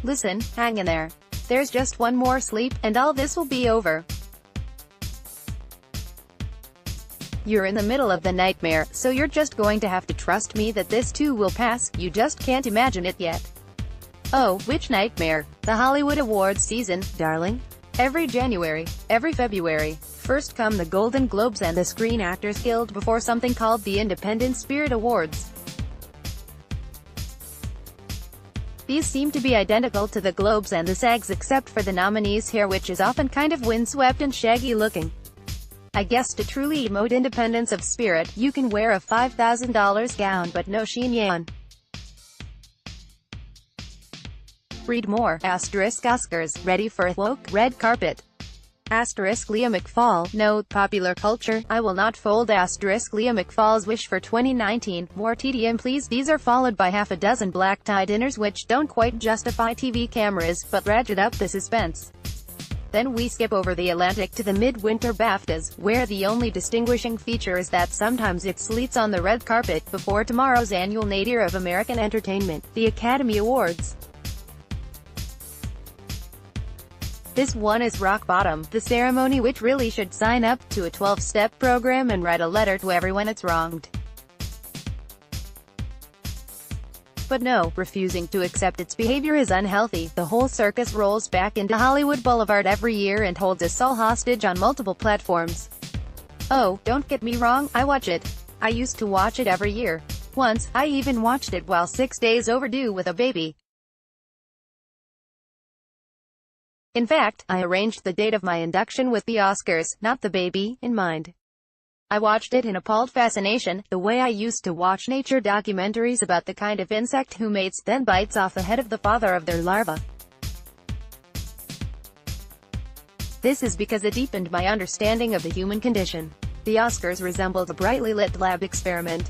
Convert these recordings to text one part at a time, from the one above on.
Listen, hang in there. There's just one more sleep, and all this will be over. You're in the middle of the nightmare, so you're just going to have to trust me that this too will pass. You just can't imagine it yet. Oh, which nightmare? The Hollywood Awards season, darling. Every January, every February. First come the Golden Globes and the Screen Actors Guild before something called the Independent Spirit Awards. These seem to be identical to the Globes and the SAGs except for the nominees' hair, which is often kind of windswept and shaggy looking. I guess to truly emote independence of spirit, you can wear a $5,000 gown but no chignon. Read more. Oscars, ready for a woke red carpet. Leah McFall, note, popular culture, I will not fold. Leah McFall's wish for 2019, more TDM please. These are followed by half a dozen black tie dinners which don't quite justify TV cameras, but ratchet up the suspense. Then we skip over the Atlantic to the midwinter BAFTAs, where the only distinguishing feature is that sometimes it sleets on the red carpet, before tomorrow's annual nadir of American entertainment, the Academy Awards. This one is rock bottom, the ceremony which really should sign up to a 12-step program and write a letter to everyone it's wronged. But no, refusing to accept its behavior is unhealthy. The whole circus rolls back into Hollywood Boulevard every year and holds us all hostage on multiple platforms. Oh, don't get me wrong, I watch it. I used to watch it every year. Once, I even watched it while 6 days overdue with a baby. In fact, I arranged the date of my induction with the Oscars, not the baby, in mind. I watched it in appalled fascination, the way I used to watch nature documentaries about the kind of insect who mates, then bites off the head of the father of their larva. This is because it deepened my understanding of the human condition. The Oscars resembled a brightly lit lab experiment.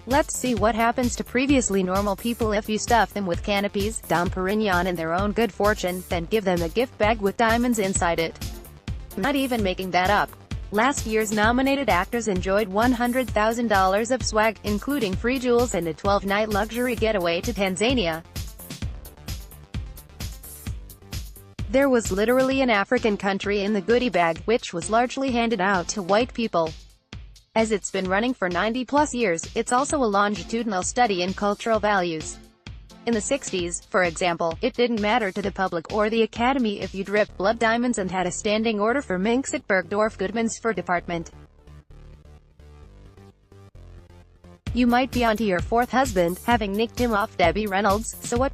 Let's see what happens to previously normal people if you stuff them with canapes, Dom Perignon and their own good fortune, then give them a gift bag with diamonds inside it. I'm not even making that up. Last year's nominated actors enjoyed $100,000 of swag, including free jewels and a 12-night luxury getaway to Tanzania. There was literally an African country in the goodie bag, which was largely handed out to white people. As it's been running for 90-plus years, it's also a longitudinal study in cultural values. In the 60s, for example, it didn't matter to the public or the Academy if you dripped blood diamonds and had a standing order for minks at Bergdorf Goodman's fur department. You might be onto your fourth husband, having nicked him off Debbie Reynolds, so what?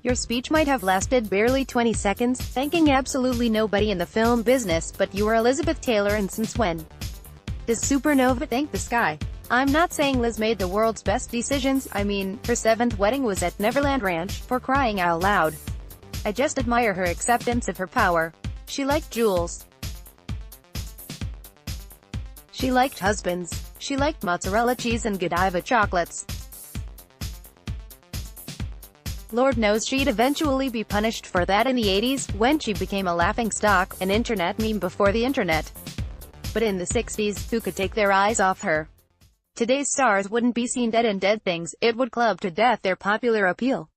Your speech might have lasted barely 20 seconds, thanking absolutely nobody in the film business, but you were Elizabeth Taylor, and since when does Supernova thank the sky? I'm not saying Liz made the world's best decisions, I mean, her 7th wedding was at Neverland Ranch, for crying out loud. I just admire her acceptance of her power. She liked jewels. She liked husbands. She liked mozzarella cheese and Godiva chocolates. Lord knows she'd eventually be punished for that in the 80s, when she became a laughingstock, an internet meme before the internet. But in the 60s, who could take their eyes off her? Today's stars wouldn't be seen dead in dead things, it would club to death their popular appeal.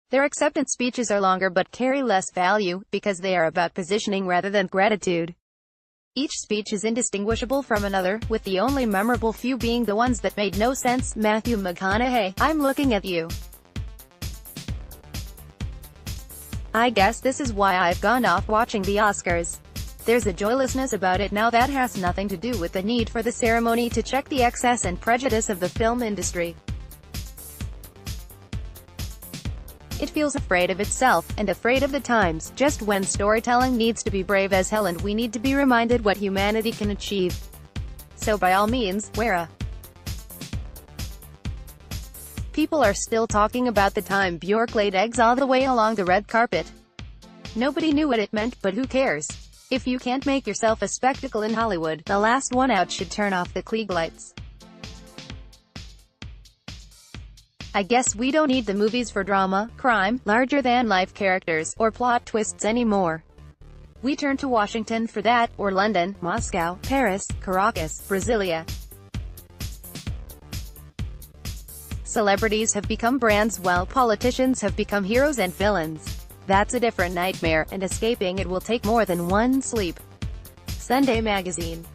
Their acceptance speeches are longer but carry less value, because they are about positioning rather than gratitude. Each speech is indistinguishable from another, with the only memorable few being the ones that made no sense. Matthew McConaughey, I'm looking at you. I guess this is why I've gone off watching the Oscars. There's a joylessness about it now that has nothing to do with the need for the ceremony to check the excess and prejudice of the film industry. It feels afraid of itself, and afraid of the times, just when storytelling needs to be brave as hell and we need to be reminded what humanity can achieve. So by all means, wear a. People are still talking about the time Bjork laid eggs all the way along the red carpet. Nobody knew what it meant, but who cares? If you can't make yourself a spectacle in Hollywood, the last one out should turn off the Klieg lights. I guess we don't need the movies for drama, crime, larger-than-life characters, or plot twists anymore. We turn to Washington for that, or London, Moscow, Paris, Caracas, Brasilia. Celebrities have become brands while politicians have become heroes and villains. That's a different nightmare, and escaping it will take more than one sleep. Sunday Magazine.